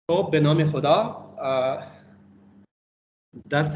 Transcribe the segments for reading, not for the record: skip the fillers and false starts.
तो बेनाम खुदा दर्स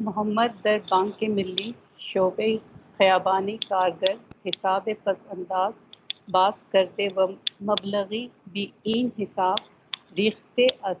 मोहम्मद दर बैंक मिली शोबे ख़याबानी कारगर हिसाब पस अंदाज बास करते व मबलगी भी इन हिसाब रिख्ते अस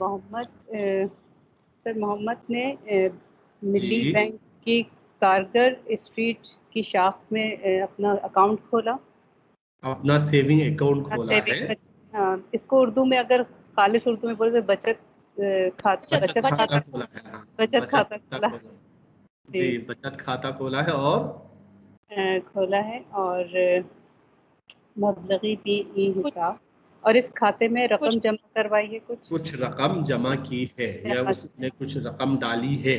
मोहम्मद सर मोहम्मद ने मिली जी बैंक की कारगर स्ट्रीट की शाख में अपना अकाउंट खोला, अपना सेविंग अकाउंट खोला है। इसको उर्दू में अगर खालिस उर्दू में बोले तो बचत खाता खोला है। बचत खाता खोला जी बचत खाता खोला है और मबलगी भी हिसाब और इस खाते में रकम जमा करवाई है, कुछ रकम जमा की है या उसने कुछ रकम डाली है।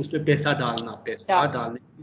उसमें पैसा डालना, पैसा डालने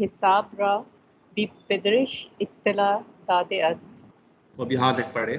हिसाब रा बी पेदरिश इत्तला दादे अस। अब यहाँ तक पढ़े।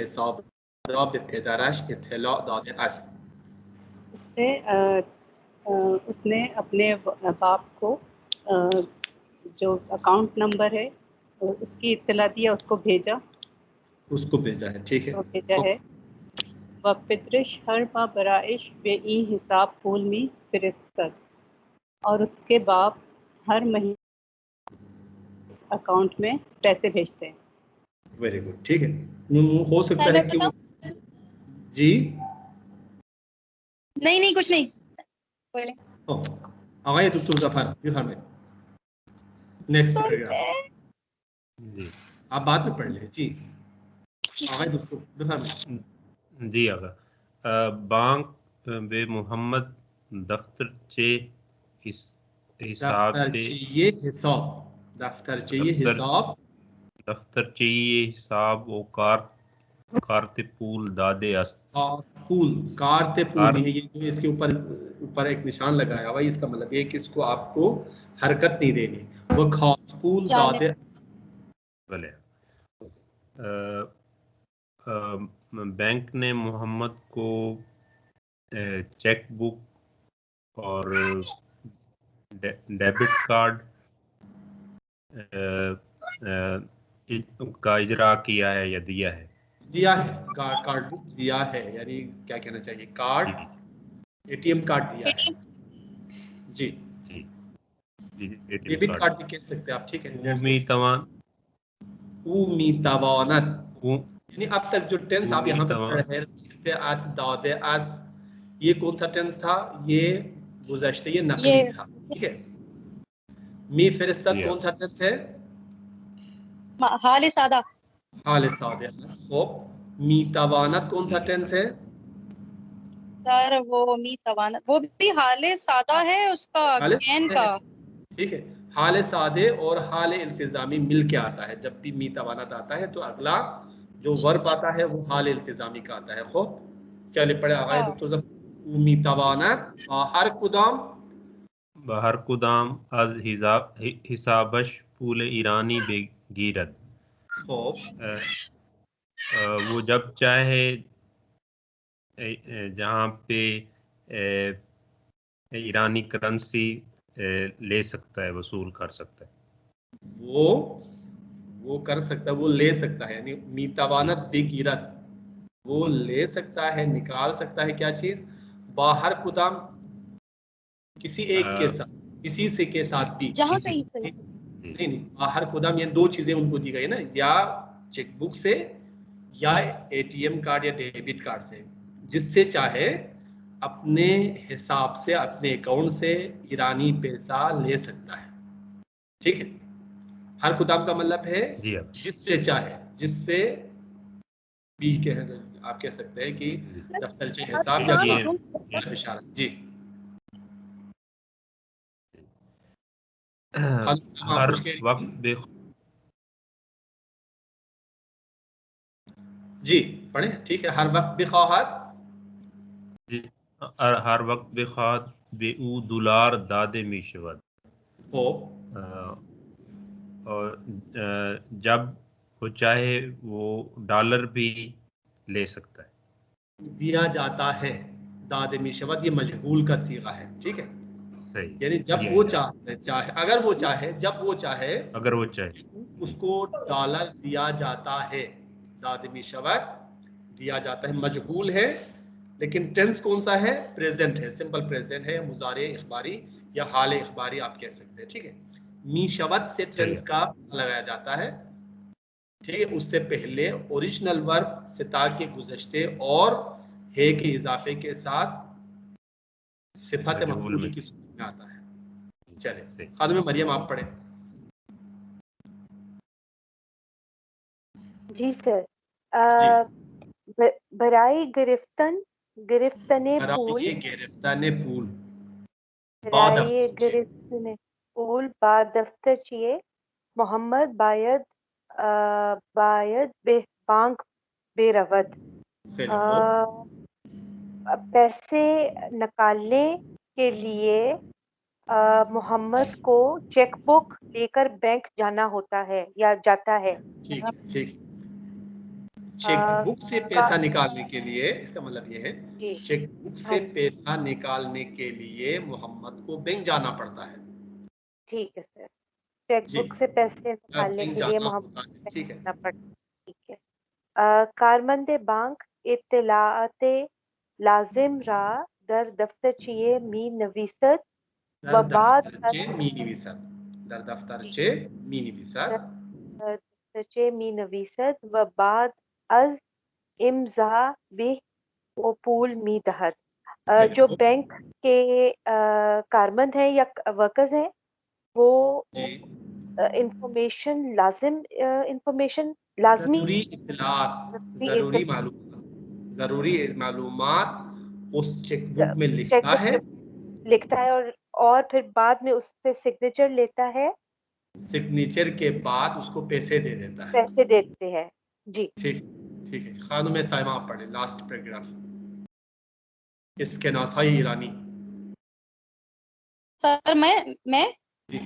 हिसाब रा बे पेदरिश इत्तला दादे अस। उसने अपने बाप को जो अकाउंट नंबर है उसकी इत्तला दिया, उसको भेजा है। ठीक है, भेजा है। वपिद्रिश हर माह बराइश बे ई हिसाब फूल में फिरिस्तत, और उसके बाप हर महीने इस अकाउंट में पैसे भेजते हैं। वेरी गुड, ठीक है। हो सकता है कि जी नहीं कुछ नहीं बोले। आगे डॉक्टर जफर बिफरमाइए। नेक्स्ट जी आप बाद में पढ़ लें। जी आगे डॉक्टर बिफरमाइए। जी आगा बांक बे मोहम्मद दफ्तर चे हिसाब वो कारते पूल दादे अस्त। पूल कारते पूल नहीं है, ये जो इसके ऊपर एक निशान लगाया हुआ है, इसका मतलब ये कि इसको आपको हरकत नहीं देनी। वो खास पूल दादे भले। बैंक ने मोहम्मद को चेक बुक और डेबिट कार्ड का इजरा किया है या दिया है? दिया है। कार्ड बुक दिया है, यानी क्या कहना चाहिए, कार्ड एटीएम कार्ड दिया है। जी डेबिट कार्ड भी कह सकते हैं आप, ठीक है। उमीतवानत यानी अब तक जो टेंस आप यहाँ पर पढ़ रहे हैं, अस दादे अस, ये कौन सा टेंस था? ये गुज़श्ते, ये नकली था, ठीक है। मी फिरिस्ता कौन सा टेंस है? हाल सादा। हाल सादा। खूब। मी तवानत कौन सा टेंस है? सर वो मी तवानत वो भी हाल सादा है, उसका कैन का, ठीक है। हाल सादे और हाल इल्तिजामी मिल के आता है। जब भी मी तवानत आता है तो अगला जो वर्ब आता है वो हाल इल्तिजामी का आता है। खूब चले पढ़े आगे डॉक्टर जफर। मी तवानत बाहर कुदाम आज हिसाबश पूले ईरानी बेगीरत। वो जब चाहे जहाँ पे ईरानी करेंसी ले सकता है, वसूल कर सकता है। वो कर सकता है, वो ले सकता है, यानी मीतवानत बेगीरत, वो ले सकता है, निकाल सकता है। क्या चीज? बाहर कुदाम किसी एक के साथ, किसी से के साथ भी, जहाँ कहीं से नहीं बाहर कुदाम, ये दो चीजें उनको दी गई ना, या चेकबुक से या एटीएम कार्ड या डेबिट कार्ड से, जिससे चाहे अपने हिसाब से, अपने अकाउंट से ईरानी पैसा ले सकता है। ठीक है। हर कुदाम का मतलब है जिससे चाहे, जिससे भी आप कह सकते हैं कि जी। दफ्तरचे हिसाब या ये तरफ इशारा। जी हर वक्त जी पढ़े, ठीक है। हर वक्त बेख्वाहत, जी, हर वक्त बेखाद बेऊ दुलार दादे मीशवद, हो और जब वो चाहे वो डॉलर भी ले सकता है। दिया जाता है। दादमी शब्द ये मजहूल का सीगा है, ठीक है। सही, यानी जब यही वो है। चाहे, अगर वो चाहे, जब वो चाहे अगर वो चाहे, उसको डॉलर दिया जाता है। दादमी शब्द दिया जाता है, मजहूल है, लेकिन टेंस कौन सा है? प्रेजेंट है, सिंपल प्रेजेंट है, मुजारे इखबारी या हाल इखबारी आप कह सकते हैं, ठीक है। मी शब्द से सही टेंस है। का लगाया जाता है, ठीक है। उससे पहले ओरिजिनल वर्ब सिता के गुज़श्ते और है के इजाफे के साथ सिफत मजहूल मफऊल में की सूरत में आता है। चले सही। खादुम मरियम आप पढ़े। जी सर। जी बराई गिरफ्तने पूल, बराए गिरफ्ताने पूल बराई बादफ्तरचे, गिरफ्तने पूल बा दफ्तरचिए मोहम्मद बायद बांक बेरवत। फिर हो पैसे निकालने के लिए मोहम्मद को चेकबुक लेकर बैंक जाना होता है या जाता है। ठीक है, ठीक। अ, चेकबुक से का पैसा निकालने के लिए, इसका मतलब ये है जी चेकबुक हाँ से पैसा निकालने के लिए मोहम्मद को बैंक जाना पड़ता है। ठीक है सर। जी चेकबुक से पैसे निकालने बैंक के लिए जाना मोहम्मद होता है, बैंक ठीक है। जाना पड़ता है। ठीक है। कारमंदे बैंक इत्तलाते लाजिम रा दर दफ्तरचिए मी नवीसत दर व बाद दफ्तरचे मी निविसत, दर जी दफ्तरचे मी निविसत, दर दफ्तरचे मी नवीसत व बाद अज इम्जा बिह वो पूल मी दहत। फिर जो हो बैंक के कारमंद हैं या वर्कर्स हैं वो जी इंफॉर्मेशन इंफॉर्मेशन लाजमी जरूरी इत्तलात, जरूरी मालूमात, जरूरी मालूमात उस चेकबुक में लिखता चेकबुक है। में लिखता है और फिर बाद में उससे सिग्नेचर लेता है, सिग्नेचर के बाद उसको पैसे दे देता है। पैसे देते हैं। जी ठीक, ठीक है। खानुम साइमा आप पढ़े लास्ट पैराग्राफ, इसके नासाई ईरानी। सर मैं जी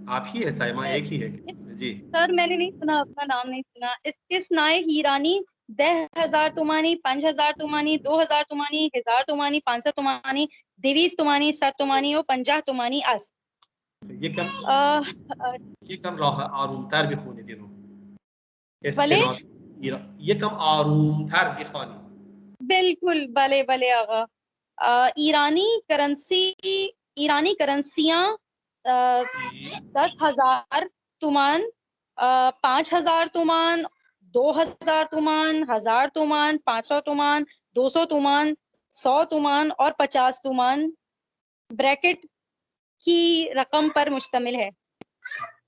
आप ही है साइमा, एक ही है। इस जी सर मैंने नहीं सुना, आपका नाम नहीं सुना। इस नाए हीरानी 10,000 तुमानी, 5,000 तुमानी, 2,000 तुमानी, 1,000 तुमानी, 500 तुमानी, 200 तुमानी, 7 तुमानी और 50 तुमानी अस। ये कम, अ, ये कम राह आरूम तार भी खूनी दिनों, इसके भले नास ये कम आरूम तार भी खानी। बिल्कुल भले भले आगा। ईरानी करेंसियां 10,000 तुमान, 5,000 तुमान, 2,000 तुमान, 1,000 तुमान, 500 तुमान, 200 तुमान, 100 तुमान और 50 तुमान ब्रैकेट की रकम पर मुश्तमिल है।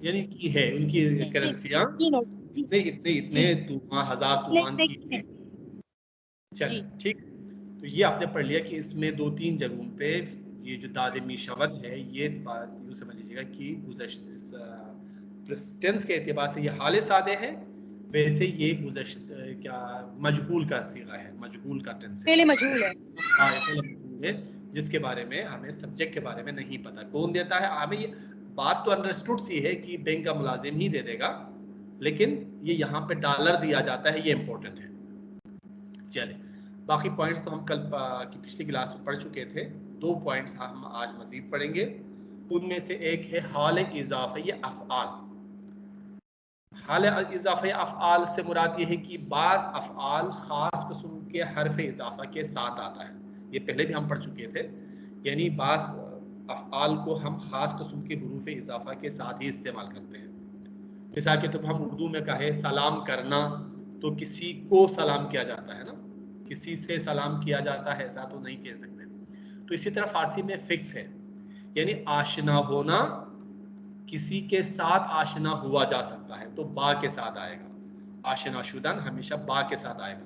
यानी की है उनकी जी करेंसियां जी नोट जी इतने इतने जी इतने तुमा, हजार तुमान की है। चल जी ठीक। तो ये आपने पढ़ लिया कि इसमें दो तीन जगहों पे ये जो दादमी शब्द है, ये बात यूँ समझ लीजिएगा कि टेंस के एतबार से ये हाल सादे है, वैसे ये क्या मजहूल का सीगा है, मजहूल का टेंस है। पहले मजहूल है। हाँ ये पहले मजहूल है, जिसके बारे में हमें सब्जेक्ट के बारे में नहीं पता कौन देता है। हमें ये बात तो अंडरस्टूड सी है कि बैंक का मुलाजिम ही दे देगा, लेकिन ये यहाँ पे डॉलर दिया जाता है, ये इंपॉर्टेंट है। चले बाकी पॉइंट्स तो हम कल की पिछली क्लास में पढ़ चुके थे। दो पॉइंट्स हम आज मजीद पढ़ेंगे। उनमें से एक है हाल इजाफी अफ़आल। हाल इजाफी अफ़आल से मुराद ये है कि बाज़ अफ़आल ख़ास किस्म के हर्फ इजाफा के साथ आता है, ये पहले भी हम पढ़ चुके थे। यानी बाज़ अफ़आल को हम ख़ास किस्म के हुरूफ इजाफा के साथ ही इस्तेमाल करते हैं। मिसाल के तौर पर हम उर्दू में कहें सलाम करना, तो किसी को सलाम किया जाता है ना, किसी से सलाम किया जाता है, ऐसा तो नहीं कह सकते। तो इसी तरह फारसी में फिक्स है, यानी आशना होना, किसी के साथ आशना हुआ जा सकता है तो बा के साथ आएगा। आशना शुदन हमेशा बा के साथ आएगा।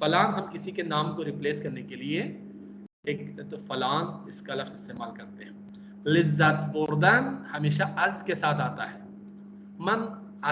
फलान हम किसी के नाम को रिप्लेस करने के लिए एक तो फलान इसका लफ्ज इस्तेमाल करते हैं. लिज्जत बर्दन हमेशा अज के साथ आता है. मन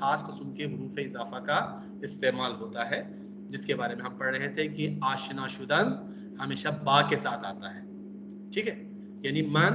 खास किस्म के हरूफ इजाफा का इस्तेमाल होता है, जिसके बारे में हम पढ़ रहे थे कि आशना शुदन हमेशा बा के साथ आता है. ठीक है, यानी मन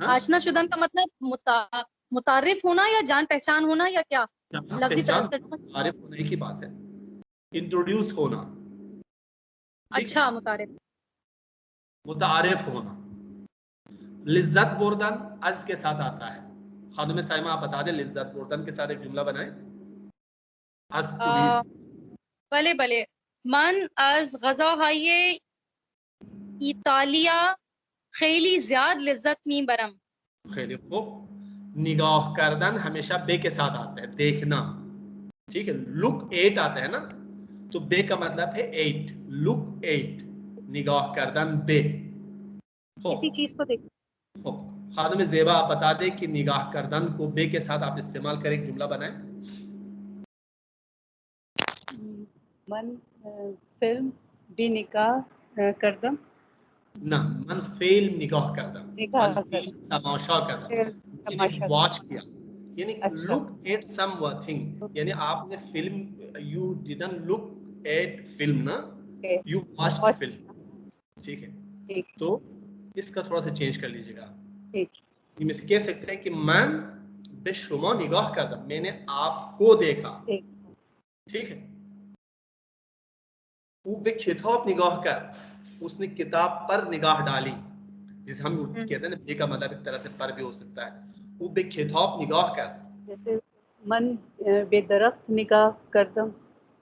आशना शुदन का मतलब मुतारिफ होना या जान पहचान होना या क्या? लफ्जी मुतारिफ होने की बात है, इंट्रोड्यूस होना. अच्छा, मुतारिफ होना. लिज्जत बुर्दन अज के साथ आता है. खानुम साइमा आप बता दें लिज्जत बुर्दन के साथ एक जुमला बनाएं. अज भले भले. मन az गज़ा हाये इतालिया खैली ज़्याद लिज्जत मी बरम. खैली खूब. निगाह करदन हमेशा बे के साथ आता है, देखना. ठीक है, लुक एट आता है ना, तो बे का मतलब है एट. लुक एट, निगाह करदन बे. किसी चीज को देख. खानुम ज़ेबा आप बता दें कि निगाह करदन को बे के साथ आप इस्तेमाल कर एक जुमला बनाएं. मन फिल्म भी निगाह करदम. ना, मन फिल्म निगाह करदम. मन फिल्म तमाशा करदम, यानी वॉच किया. यानी लुक एट समथिंग, यानी आपने film, you didn't look at film ना, यू वॉच्ड फिल्म. ठीक है, तो इसका थोड़ा सा चेंज कर लीजिएगा. ठीक, कह सकते हैं कि मैं बे शुमा निगाह करदम, मैंने आपको देखा. ठीक है. वो बे किताब निगाह कर, उसने किताब पर निगाह डाली, जिसे हम कहते हैं ना, बे का मतलब एक तरह से पर भी हो सकता है. वो बे किताब निगाह कर. जैसे मन बेदरख्त निगाह करदम.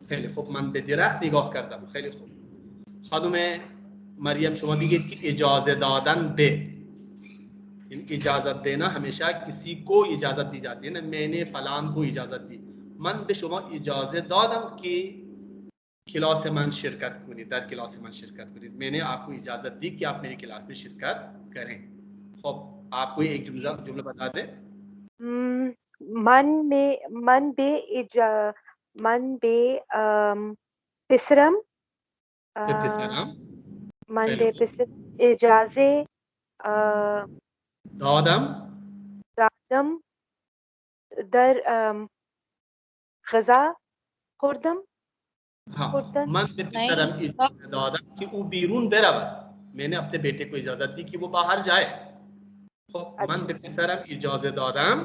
खैली खूब. मन बेदरख्त निगाह करदम. खैली खूब. खानुम मरियम शमा भी कि इजाज़त दादन बे, इजाज़त देना हमेशा किसी को इजाज़त दी जाती है ना. मैंने फलान को इजाज़त दी. मन बे शुमा इजाज़त दादम कि क्लास मन शिरकत करें, दर क्लास मन शिरकत करें. मैंने आपको इजाज़त दी कि आप मेरी क्लास में शिरकत करें. खूब, आप कोई एक जुमला बता दें. मन बे पिसरम. मन बे पिसरम इजाज़े दादम दर गज़ा खुर्दम. हाँ, मन बे पिसरम इजाज़त दादम कि वो बीरून बेराबर, मैंने अपने बेटे को इजाज़त दी कि वो बाहर जाए. मन बे पिसरम इजाज़त दादम,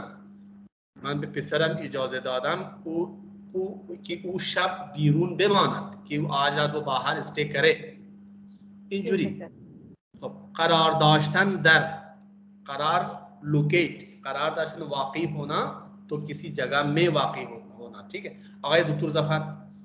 मन बे पिसरम इजाज़त दादम कि वो शब बीरून बेमानद, कि वो आज रात वो बाहर स्टे करे. इंजुरी. करार दाश्तन दर, करार लोकेट, करार दाश्तन वाक़ई होना, तो किसी जगह में वाक़ई होना. ठीक है. आगे डॉक्टर ज़फ़र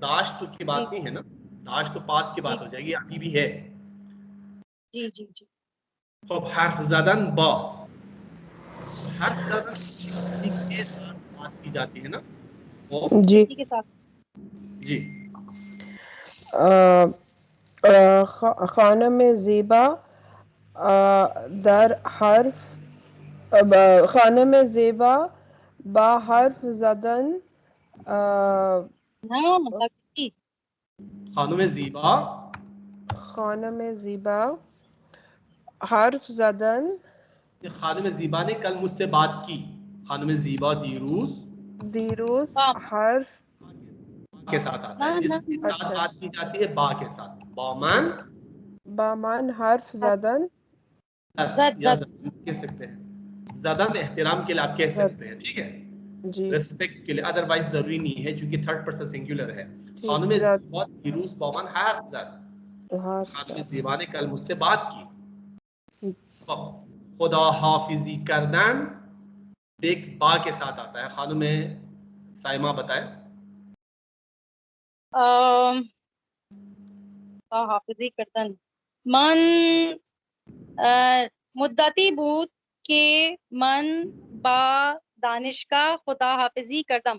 दाश्त की बात नहीं है ना, दाश्त तो पास्ट की बात हो जाएगी, अभी भी है। जी जी जी। खब हर्फ ज़दन बा, हर्फ ज़दन किसी के साथ बात की जाती है ना, वो जी। इसी के साथ। जी खानम ज़ेबा दर हर्फ खानम ज़ेबा बा हर्फ ज़दन हाँ बाकी। खानुम ज़ीबा, खानम ज़ेबा हर्फ ज़दन ये खानुम ज़ीबा ने कल मुझसे बात की, खानुम ज़ीबा दीरूज दीरोज बा हर्फ के साथ आता ना है, ना जिसके साथ अच्छा। बात की जाती है बा के साथ, बामन बामान हर्फ ज़दन जद या जद। ज़दन कह सकते हैं, ज़दन एहतराम के लिए आप कह जद। सकते हैं, ठीक है, जी रिस्पेक्ट के लिए, अदरवाइज जरूरी नहीं है क्योंकि थर्ड पर्सन सिंगुलर है। ठीक। खानुम जद ज़ीबा दीरूज बामन हर्फ ज़द, हर्फ खानुम ज़द ज़ीबा ने कल मुझसे बात की। खुदा हाफिजी करदन एक बा के साथ आता है, खानुम साइमा बताए। हाफिजी करतन मन मुद्दती बूत के मन बा दानिशगा खुदा हाफिजी करदम।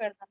करदम।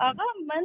आगा मन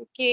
ओके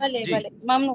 भले जी भले ममनू।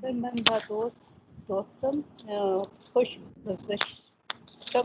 सर मन बा दोस्तम खुश गुज़श्तम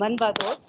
मन बा दोस्त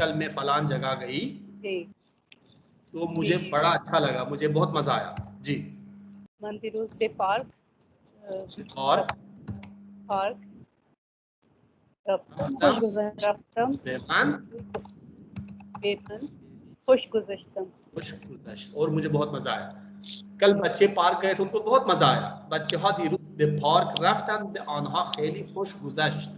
कल मैं फलान जगह गई जी तो मुझे जी बड़ा अच्छा लगा, मुझे बहुत मजा आया। जी मन दिरोज डे पार्क और पार्क खुश रफ्तम गुज़श्त। रफ्तम बेमान बेमन खुश गुज़श्तम खुश गुज़श्त, और मुझे बहुत मजा आया। कल बच्चे पार्क गए थे, उनको बहुत मजा आया। बच्चे हा दिरोज बे पार्क रफ्तन बे आनहा खैली खुश गुज़श्त,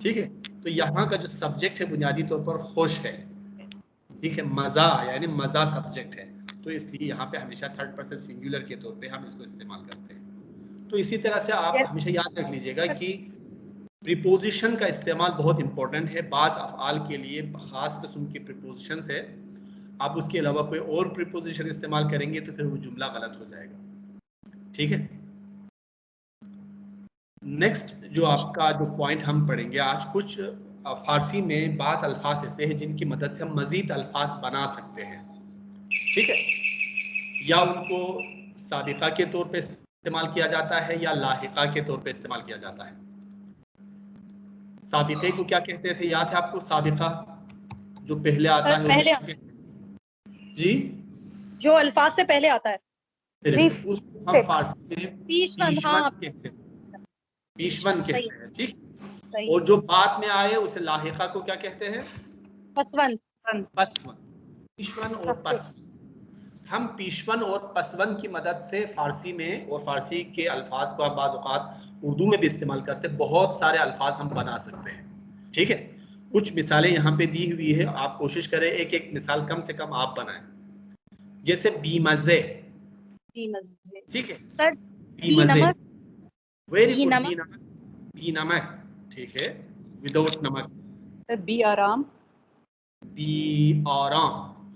ठीक है। तो यहाँ का जो सब्जेक्ट है बुनियादी तौर पर खुश है, ठीक है, मजा यानी मजा सब्जेक्ट है, तो इसलिए यहाँ पे हमेशा थर्ड पर्सन सिंगुलर के तौर पे हम इसको इस्तेमाल करते हैं। तो इसी तरह से आप यस हमेशा याद रख लीजिएगा कि प्रीपोजिशन का इस्तेमाल बहुत इंपॉर्टेंट है। बाज अफ़आल के लिए खास किस्म की प्रीपोजिशंस है, आप उसके अलावा कोई और प्रीपोजिशन इस्तेमाल करेंगे तो फिर वो जुमला गलत हो जाएगा, ठीक है। नेक्स्ट जो आपका जो पॉइंट हम पढ़ेंगे आज, कुछ फारसी में बाज़ अल्फाज ऐसे हैं जिनकी मदद से हम मज़ीद अल्फाज बना सकते हैं, ठीक है, या उनको साबिका के तौर पे इस्तेमाल किया जाता है या लाहिका के तौर पे इस्तेमाल किया जाता है। साबिके को क्या कहते थे, याद है आपको? साबिका जो पहले आता सर है उसे पहले क्या कहते हैं? जी जो अल्फाज से पहले आता है। उसको हम फारसी में पीशवन पीशवन हाँ कहते हैं, पीशवन सही कहते हैं, ठीक। सही। और जो बाद में आए उसे लाहिका को क्या कहते हैं? पसवन। पसवन। पीशवन और पसवन, हम पीशवन और पसवन की मदद से फारसी में, और फारसी के अल्फाज को आप बाज़ औक़ात उर्दू में भी इस्तेमाल करते हैं, बहुत सारे अल्फाज हम बना सकते हैं, ठीक है। कुछ मिसालें यहाँ पे दी हुई है, आप कोशिश करें एक एक मिसाल कम से कम आप बनाएं। जैसे बीमज़े, मजे। ठीक है, सर बी बीमज़े, नमक। वेरी बी गुड, नमक। बी नमक, बी नमक, ठीक है, विदाउट नमक। सर बी आराम बी आराम,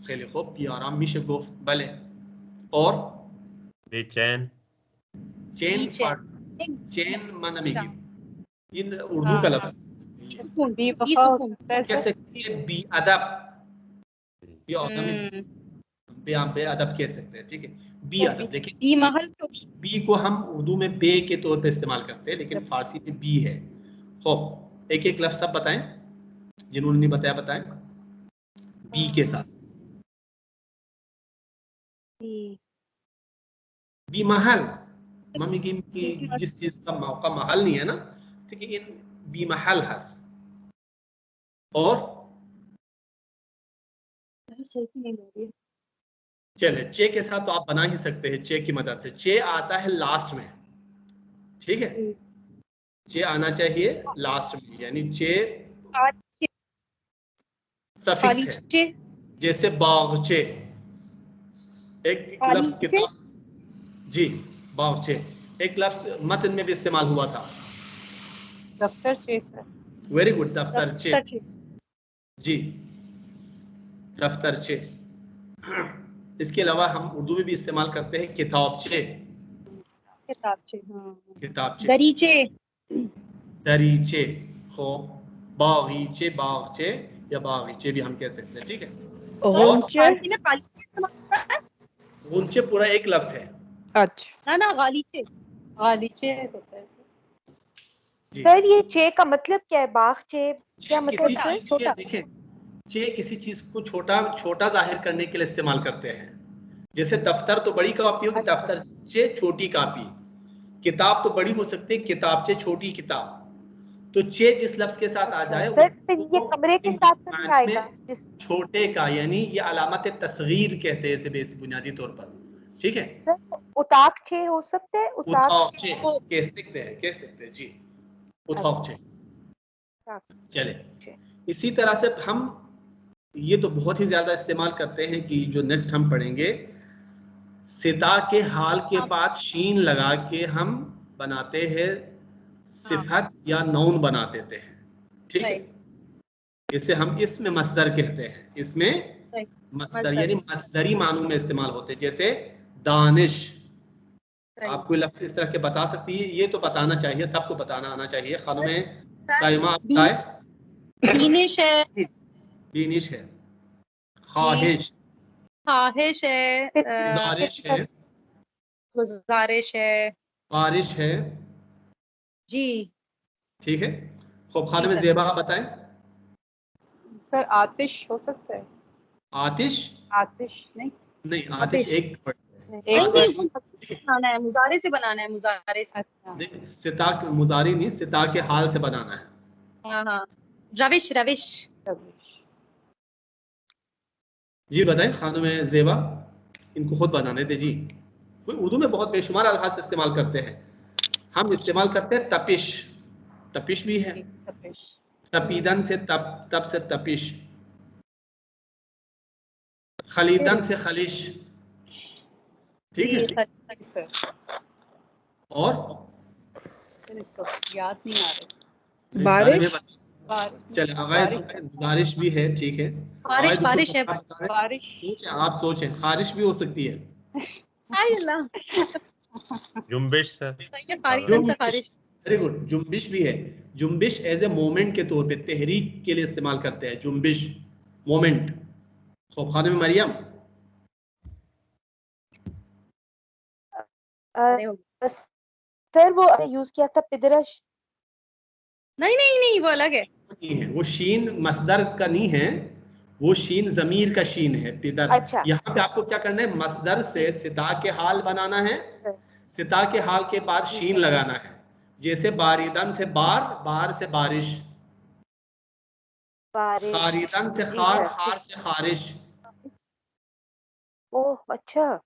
खैली खूब, बी आराम मिशे गुफ्त, भले। और बेचैन, चेन बीचैन। चेन माना मिगी, इन उर्दू हाँ का हाँ लफ्ज। सुकून। बी बी वफा हो सुकून। सकता है कह सर सकते हैं बी अदब, ये आदमी बे अदब कह सकते हैं, ठीक है, बी सर अदब। देखिए बी महल तो बी को हम उर्दू में बे के तौर पे इस्तेमाल करते हैं, लेकिन फारसी में बी है। खूब, एक एक लफ्ज सब बताएं, जिन्होंने नहीं बताया बताएं। बी के साथ। बी महल, मम्मी की जिस चीज का मौका महल नहीं है ना, ठीक है, इन बी महल हस। और चले चे के साथ तो आप बना ही सकते हैं चे की मदद से। चे आता है लास्ट में, ठीक है, चे आना चाहिए लास्ट में, यानी चे सफिक्स है। जैसे बागचे, एक लफ्ज किताब, जी बागचे एक लफ्ज मतन में भी इस्तेमाल हुआ था। दफ्तरचे सर। वेरी गुड, दफ्तरचे, जी दफ्तरचे। इसके अलावा हम उर्दू में भी इस्तेमाल करते हैं किताबचे, किताबचे, किताबचे, दरीचे, दरीचे, हो बागीचे, बागचे या बागीचे भी हम कह सकते हैं, ठीक है। और गुंचे पूरा एक लफ्ज है। अच्छा ना गालीचे, गालीचे होता है सर। ये चे का मतलब क्या है? बागचे क्या मतलब किसी है? चीज के, देखें, चे किसी चीज को छोटा छोटा जाहिर करने के लिए इस्तेमाल करते हैं। जैसे दफ्तर तो बड़ी कॉपी होगी, दफ्तर चे छोटी कॉपी। किताब तो बड़ी हो सकती है, किताबचे छोटी किताब। तो चे जिस लफ्ज के साथ आ जाए सर फिर ये कमरे के साथ तो नहीं आएगा? छोटे का, यानी ये अलामत तस्गीर कहते हैं इसे बेसिक बुनियादी तौर पर, ठीक है। सर उताकचे हो सकते हैं? उताकचे कह सकते हैं जी, उताकचे। चले, इसी तरह से हम ये तो बहुत ही ज्यादा इस्तेमाल करते हैं कि जो नेक्स्ट हम पढ़ेंगे, सिता के हाल के बाद शीन लगा के हम बनाते हैं सिफत या नौन बना देते हैं, ठीक है। इसे हम इसमें मसदर कहते हैं, इसमें मसदर यानी मसदरी मानों में इस्तेमाल होते हैं। जैसे दानिश, आप कोई लफ्ज इस तरह के बता सकती है? ये तो बताना चाहिए, सबको बताना आना चाहिए। खानुमे साइमा बताए। बीनिश है, बीनिश है, ख्वाहिश, ख्वाहिश है, गुजारिश है, गुजारिश है, बारिश है, जी ठीक है। खूब, खानुमे ज़ेबा बताएं। सर आतिश हो सकता है? आतिश, आतिश नहीं, नहीं आतिश एक बनाना है, मुजारे से बनाना है, मुजारे से। अच्छा, सिता मुजारी नहीं, सिता के हाल से बनाना है। हाँ, रविश, रविश, जी बताएं खानुमे ज़ेबा, इनको खुद बनाने दे जी। कोई उर्दू में बहुत बेशुमार अल्फाज इस्तेमाल करते हैं। हम इस्तेमाल करते हैं तपिश, तपिश भी है, तपीदन से तप से तपिश, खलीदन से खलिश, ठीक है। और याद नहीं आ रहा। बारिश, चले गुजारिश भी है, ठीक है। बारिश, बारिश है, सोचें, आप सोचें, खारिश भी हो सकती है। जुम्बिश सर, वेरी गुड, जुम्बिश भी है। जुम्बिश एज ए मोमेंट के तौर पे, तहरीक के लिए इस्तेमाल करते हैं, जुम्बिश मोमेंट। खूब, खानुमे मरियम। सर वो यूज किया था पिदरश। नहीं वो अलग है। वो शीन मसदर का नहीं है, वो शीन जमीर का शीन है, पिदर। अच्छा। यहाँ पे आपको क्या करना है, मसदर से सिता के हाल बनाना है, सिता के हाल के बाद शीन लगाना है। जैसे बारिदन से बार, बार से बारिश, खारिदन से खार, खार से खारिश। ओह अच्छा,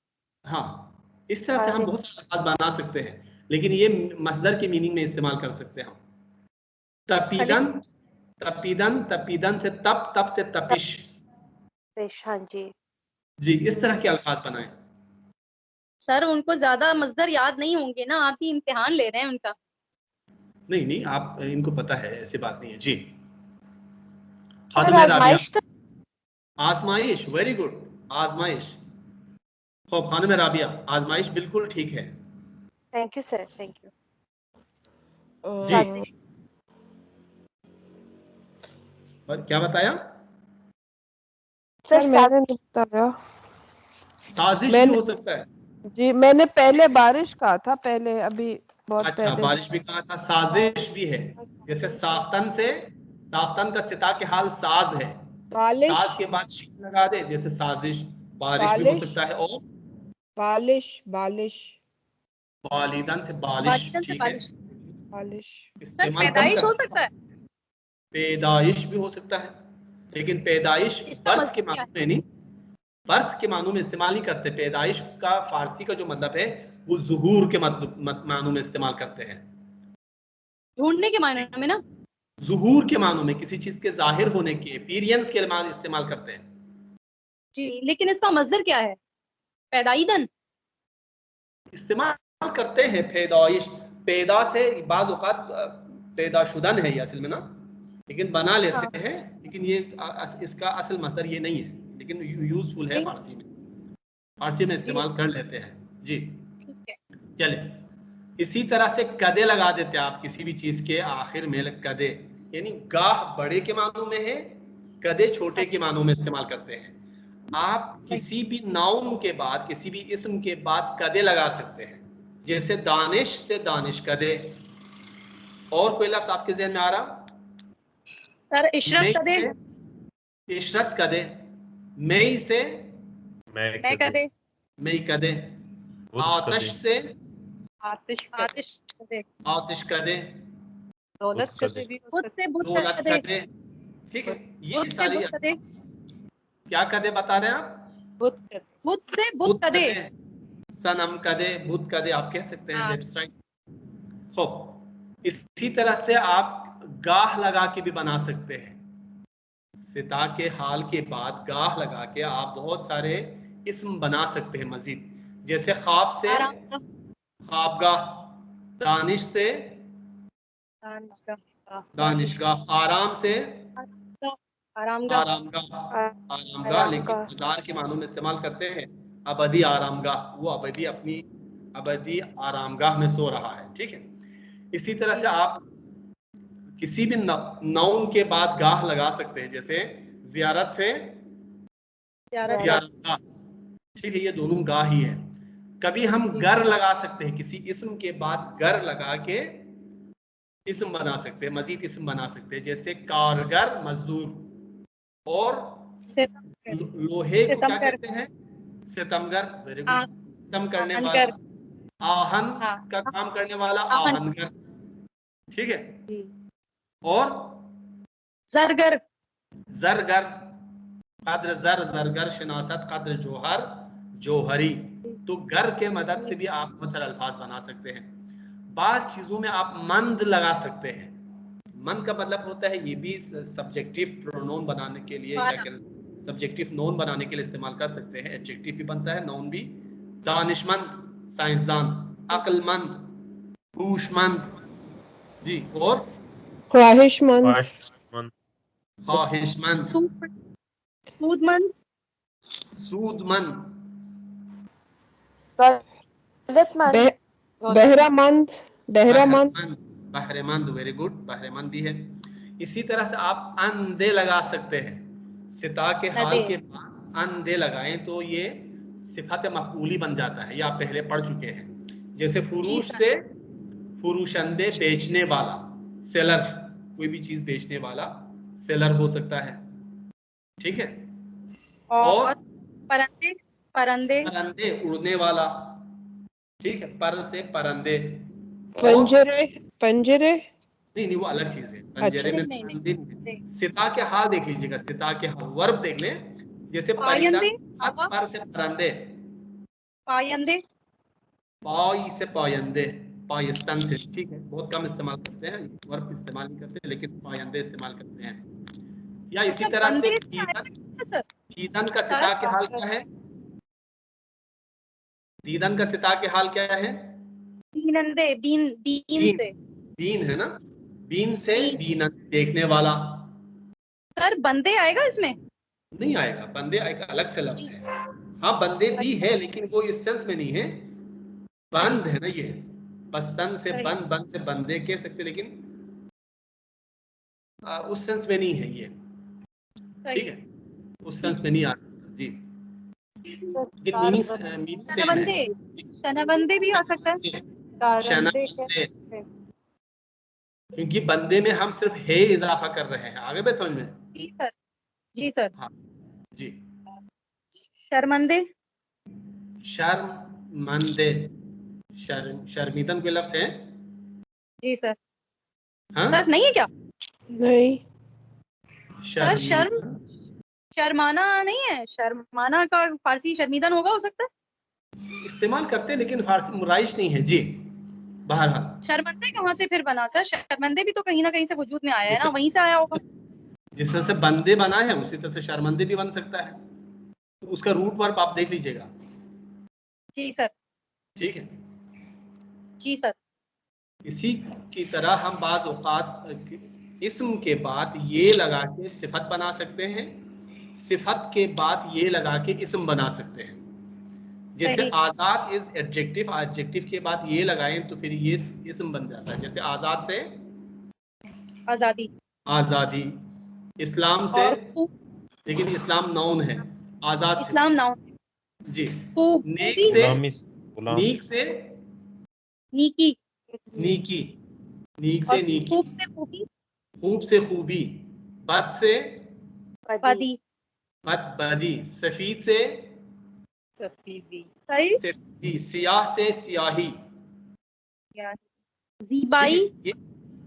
हाँ, इस तरह से हम बहुत सारे अल्फाज बना सकते हैं, लेकिन ये मसदर के मीनिंग में इस्तेमाल कर सकते हैं हम। तपीदन, तपीदन, तपीदन से तप, तप से तपिश। हाँ जी जी, इस तरह के अल्फाज बनाएं। सर उनको ज्यादा मजदर याद नहीं होंगे ना, आप ही इम्तिहान ले रहे हैं उनका। नहीं, आप इनको पता है, ऐसी बात नहीं है जी। आजमाइश, वेरी गुड, आजमाइश। खूब, खानुमे राबिया, आजमाइश बिल्कुल ठीक है। Thank you sir, thank you ji. क्या बताया सर? मैंने नहीं बताया, साजिश भी हो सकता है जी। मैंने पहले बारिश कहा था, पहले अभी बहुत अच्छा, पहले बारिश भी कहा था, साजिश भी है। जैसे साख्तन से, साख्तन का सिता के हाल साज है, बालिश, साज के बाद शीन लगा दे, जैसे साजिश, बारिश भी हो बालिश, सकता है। और बालिश, बालिश, वालिदन से बालिश, वालिदन से ठीक है, बालिश। बालिश, सर इस्तेमाल कम पैदाइश हो करते सकता है, पैदाइश भी हो सकता है, लेकिन पैदाइश इसका बर्थ के मतलब क्या मानों में नहीं, बर्थ के मानों में इस्तेमाल नहीं करते। पैदाइश का फारसी का जो मतलब है वो ज़ुहूर के मानों में इस्तेमाल करते हैं। ढूंढने के मायने में ना? ज़ुहूर के मानों में, किसी चीज के जाहिर होने के, अपीयरेंस के मान इस्तेमाल करते हैं। जी, लेकिन इसका मजदर क्या है? पैदाइदन। इस्तेमाल करते हैं पैदाइश, पैदा से बाज़ औक़ात पैदाशुदन है ये असल में ना, लेकिन बना लेते हैं, लेकिन ये इसका असल मसदर ये नहीं है, लेकिन यूजफुल है फारसी में, फारसी में इस्तेमाल कर लेते हैं जी। ठीक है, चले, इसी तरह से कदे लगा देते हैं आप किसी भी चीज के आखिर में, कदे यानी गाह बड़े के मानों में है, कदे छोटे के मानों में इस्तेमाल करते हैं। आप किसी भी नाउन के बाद, किसी भी इस्म के बाद कदे लगा सकते हैं, जैसे दानिश से दानिश कदे। और कोई लफ्ज आपके ज़हन में आ रहा? सर इशरत मई कदे, से इशरत कदे, मई से मैं कदे, मई कदे, आतिश से आतिश आतिश कदे, आतिश कदे, दौलत कदे भी हो बुत सकता से बुत दौलत कदे, कदे, ठीक है। ये बुत से सारी बुत कदे, क्या कदे बता रहे हैं आप? बुत कदे, बुत से बुत कदे। सनम कदे, बुत कदे आप कह सकते हैं, हाँ। That's right. हो, इसी तरह से आप गाह लगा के भी बना सकते हैं। सिता के हाल के बाद गाह लगा के आप बहुत सारे इस्म बना सकते हैं मजीद, जैसे ख्वाब से आरामगाह, ख्वाबगाह, दानिश से दानिशगाह, आराम से आरामगाह, आरामगाह, आरामगाह, लेकिन बाजार के मानों में इस्तेमाल करते हैं अबदी आरामगाह, वो अबदी अपनी अबदी आरामगाह में सो रहा है, ठीक है। इसी तरह से आप किसी भी नाउन के बाद गाह लगा सकते हैं, जैसे जियारत से जियारतगाह, ठीक है, ये दोनों गाह ही है। कभी हम गर लगा सकते हैं, किसी इस्म के बाद गर लगा के इस्म बना सकते हैं, मजीद इस्म बना सकते हैं, जैसे कारगर मजदूर। और लोहे को क्या कहते हैं? सितमगर, वेरी गुड, सितम करने वाला, आहन का काम करने वाला आहनगर, ठीक है। और जरगर, जरगर, कद्र जर जरगर, शनासत कद्र जोहर जोहरी। तो गर के मदद से भी आप बहुत सारे अल्फाज बना सकते हैं। बाज चीजों में आप मंद लगा सकते हैं। मंद का मतलब होता है, ये भी सब्जेक्टिव प्रोनाउन बनाने के लिए या सब्जेक्टिव नोन बनाने के लिए इस्तेमाल कर सकते हैं। एडजेक्टिव भी बनता है, नोन भी। दानिशमंद, साइंसदान, अक्लमंद, होशमंद जी। और ख्वाहिशमंद, ख्वाहिशमंद, सूदमंद, सूदमंद, दौलतमंद, बहरामंद, बहरामंद, बहरेमंद, वेरी गुड, बहरेमंद भी है। इसी तरह से आप अंधे लगा सकते हैं, सिता के हाल के बाद अंधे लगाएं तो ये सिफत मफऊली बन जाता है, ये आप पहले पढ़ चुके हैं। जैसे फुरूश से फुरूशंदे, बेचने वाला, सेलर, कोई भी चीज बेचने वाला सेलर हो सकता है, ठीक है। और परंदे, परंदे, परंदे, उड़ने वाला, ठीक है, पर से परंदे। पंजरे, पंजरे, नहीं, वो अलग चीज है, पंजरे में परंदे नहीं। सिता के हाल देख लीजिएगा, सिता के हाल वर्ब देख लें, जैसे परिंदे, पर से परंदे, पायंदे, पाई से पायंदे, पायस्तन से, ठीक है। बहुत कम इस्तेमाल करते हैं, वर्ब इस्तेमाल नहीं करते, लेकिन पायंदे इस्तेमाल करते हैं। या इसी तरह से दीदन का सिता के हाल क्या है? दीदन का सिता के हाल क्या है? बीनंदे, बीन से, बीन है ना, बीन से बीनन, देखने वाला। सर बंदे आएगा इसमें? नहीं आएगा, बंदे एक अलग से लफ्ज है। हाँ, बंदे भी है, लेकिन वो इस सेंस में नहीं है, बंद है ना ये, बस तन से बंद, बंद से बंदे कह सकते, लेकिन उस सेंस में नहीं है ये, ठीक है, उस सेंस में नहीं आ सकता जी। मीनिंग सेम है। शनाबंदे भी आ सकता है, शनाबंदे, क्योंकि बंदे में हम सिर्फ हे इजाफा कर रहे हैं। आगे बात समझ में? जी सर, जी सर। हाँ जी। शर्मंदे। शर्मंदे, शर्मीदन कोई लफ्ज है? जी सर। हाँ सर नहीं है क्या? नहीं, सर शर्म, शर्मीदन शर्माना नहीं है? शर्माना का फारसी शर्मीदन होगा, हो सकता है। इस्तेमाल करते हैं लेकिन फारसी मुराइश नहीं है जी। बहरहाल शर्मंदे कहाँ से फिर बना सर? शर्मंदे भी तो कहीं ना कहीं से वजूद में आया है ना, जैसे वहीं से आया होगा। जिस तरह से बंदे बना है उसी तरह से शर्मंदे भी बन सकता है, तो उसका रूट वर्ब आप देख लीजिएगा। जी सर। ठीक है। जी सर। इसी की तरह हम बाज औकात इस्म के बाद ये लगा के सिफत बना सकते हैं, सिफत के बाद ये लगा के इस्म बना सकते हैं। जैसे सही। आजाद इज एडजेक्टिव, एडजेक्टिव के बाद ये लगाएं तो फिर ये इस्म बन जाता है। जैसे आजाद से आजादी। आजादी, इस्लाम से, और लेकिन इस्लाम नाउन है, आजाद से इस्लाम नाउन। जी। नेक खूबी। से, गुलाम। नीक से नीकी। नीकी, नीक और से नीकी, खूब से खूबी। खूब से खूबी, बद से बदी। बदी, सफीद से सफीदी। सही। सफीदी, सियाह से सियाही। ठीक जीबाई।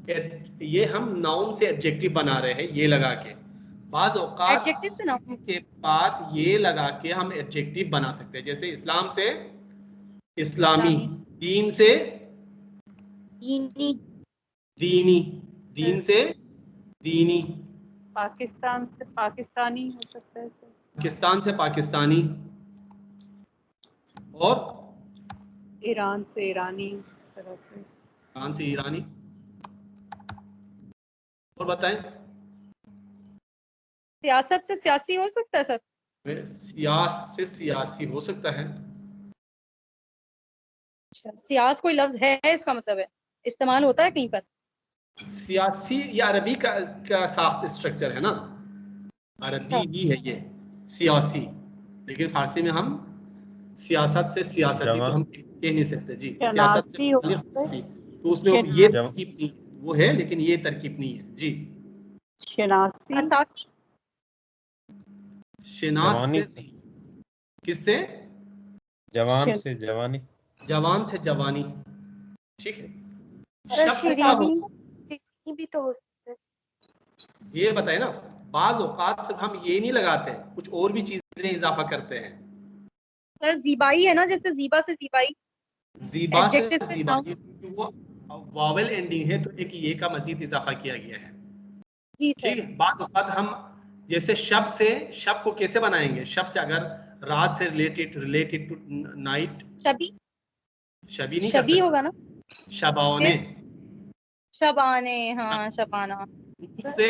है, ये हम नाउन से एडजेक्टिव बना रहे हैं ये लगा के। बाज औकात एडजेक्टिव से नाउन। इस्म के बाद ये लगा के हम एडजेक्टिव बना सकते हैं। जैसे इस्लाम से इस्लामी, इस्लामी। दीन से दीनी। दीनी, दीन से दीनी, पाकिस्तान से पाकिस्तानी हो सकता है सर। पाकिस्तान से पाकिस्तानी, और ईरान से ईरानी, इस तरह से। ईरान से ईरानी। और बताएं। सियासत से सियासी हो सकता है सर। सियास से सियासी हो सकता है। अच्छा, सियास कोई लफ्ज है इसका मतलब है, इस्तेमाल होता है कहीं पर? सियासी ये अरबी का साख्त स्ट्रक्चर है ना, अरबी ही है ये सियासी, लेकिन फारसी में हम सियासत से सियासती तो हम कह नहीं सकते जी। सियासत से शनासी हो मुताल्लिक़ सकता है। सियासी, तो उसमें ये तरकीब नहीं, वो है लेकिन ये तरकीब नहीं है जी। शनासी। असाकी। शिनास से किससे? जवान से जवानी। जवान से जवानी। ठीक है। सर शब से क्या हो, शिरीनी भी तो हो सकता है। ये बताए ना, बाज औकात सिर्फ हम ये नहीं लगाते, कुछ और भी चीजें इजाफा करते हैं। सर जीबाई है ना, जैसे जीबा से जीबाई। जीबा से एडजेक्टिव से जीबा, नाउन। वो वावेल एंडिंग है तो एक ये का मजीद इजाफा किया गया है। जी सर। ठीक है। बाज औकात हम जैसे शब से, शब को कैसे बनाएंगे? शब से अगर रात से रिलेटेड टू नाइट, शबी। शबी नहीं कर शबी होगा ना। सकते, शबाने, शबाने, हाँ शबाना। रूस से,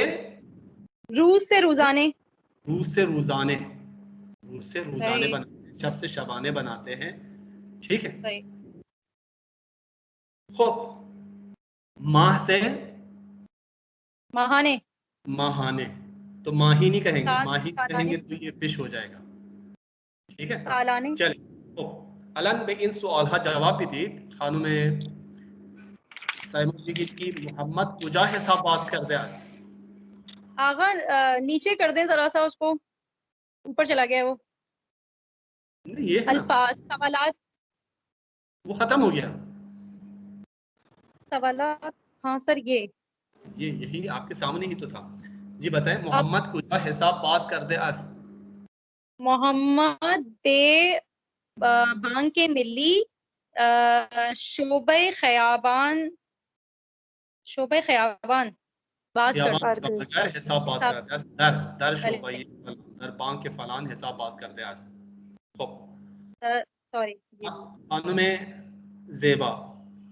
रूस से रुजाने। रूस से रोजाने, रूस से रोजाने सही। बनाते हैं, शब से शबाने बनाते हैं। ठीक है। सही। खूब। माह से महाने। माहाने, तो माही नहीं कहेंगे, माही सालाने। कहेंगे तो ये फिश हो जाएगा। ठीक है। सालाने। चलिए तो अलन में इन सवाल का जवाब भी दी खानों में साइमन की मोहम्मद कुजा हिसाब बात कर दे आज। आगा नीचे कर दें जरा सा उसको, ऊपर चला गया वो। ये है ना, अल्फाज सवालात। वो खत्म हो गया। सवालात। हाँ सर ये। ये यही आपके सामने ही तो था जी। बताएं। अब मोहम्मद कुजा हिसाब पास कर दे अस। मोहम्मद बे बांग के मिली शोबे खयाबान, शोबे खयाबान बास कर बगैर हिसाब पास हिसाब। कर दे अस। दर दर शोबा, चले। ये दर बांग के फलान हिसाब पास कर दे अस। खूब। सॉरी। खानों में जेबा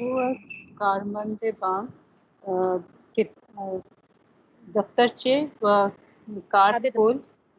वो कारमंद बांग दफ्तरचे व कार्ड पोल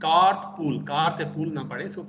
कार्त पूल ना पड़े इसको,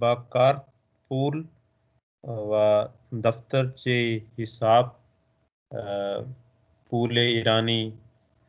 बाकार पूल व दफ्तर चे हिसाब पूल ईरानी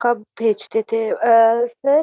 कब भेजते थे सर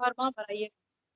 हर माह भराइए.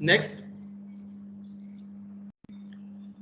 next.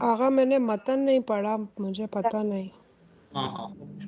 आगा मैंने मतन नहीं पढ़ा, मुझे पता नहीं. हाँ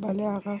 भले आगा.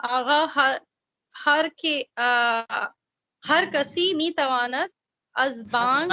आगा हर कसी मी तवानत az bank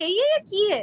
है या की है?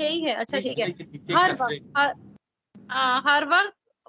की है. अच्छा ठीक है. की के पीछे हर कसरे. वक्त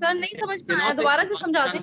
सर नहीं समझ में आया, दोबारा से समझा दें.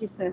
जी सर.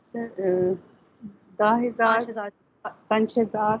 सर 10,000 5,000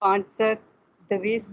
500 200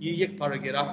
ये एक पैराग्राफ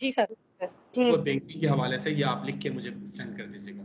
जी सर. जी तो बैंकिंग के हवाले से ये आप लिख के मुझे सेंड कर दीजिएगा.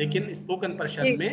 लेकिन स्पोकन पर्सन में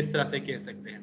इस तरह से कह सकते हैं.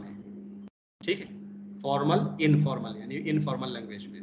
में ठीक है फॉर्मल इनफॉर्मल यानी इनफॉर्मल लैंग्वेज में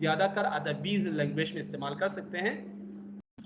ज्यादातर अदबी लैंग्वेज में इस्तेमाल कर सकते हैं.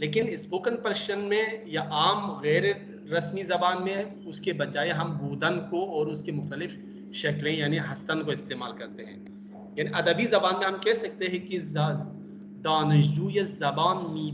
लेकिन स्पोकन पर्शियन में या आम गैर रस्मी ज़बान में उसके बजाय हम बूदन को और उसकी मुख्तलिफ शक्लें यानी हस्तन को इस्तेमाल करते हैं. यानी अदबी ज़बान में हम कह सकते हैं कि दानिशजूय ज़बान मी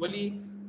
वली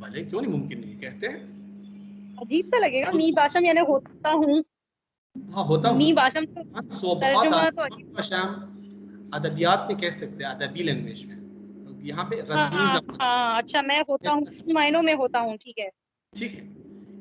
भले क्यों नहीं मुमकिन नहीं कहते हैं। अजीब सा लगेगा मी भाषम यानी होता हूँ, हाँ होता हूँ। मी भाषम तो हाँ, सोबहात तर्जुमा तो अदबियात में कह सकते हैं, अदबी लैंग्वेज में। यहाँ पे रस्मी हाँ ज़बान, हाँ, अच्छा मैं होता हूँ मायनों में होता हूँ, ठीक है ठीक है।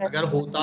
अगर होता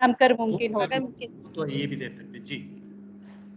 अगर मुमकिन हो अगर मुमकिन तो ये भी दे सकते जी.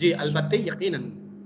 जी अलबत्ते यकीनन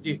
जी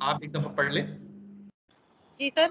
आप एक दफा पढ़ लें. जी सर.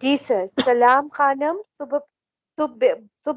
जी सर. सलाम खानम, सुबह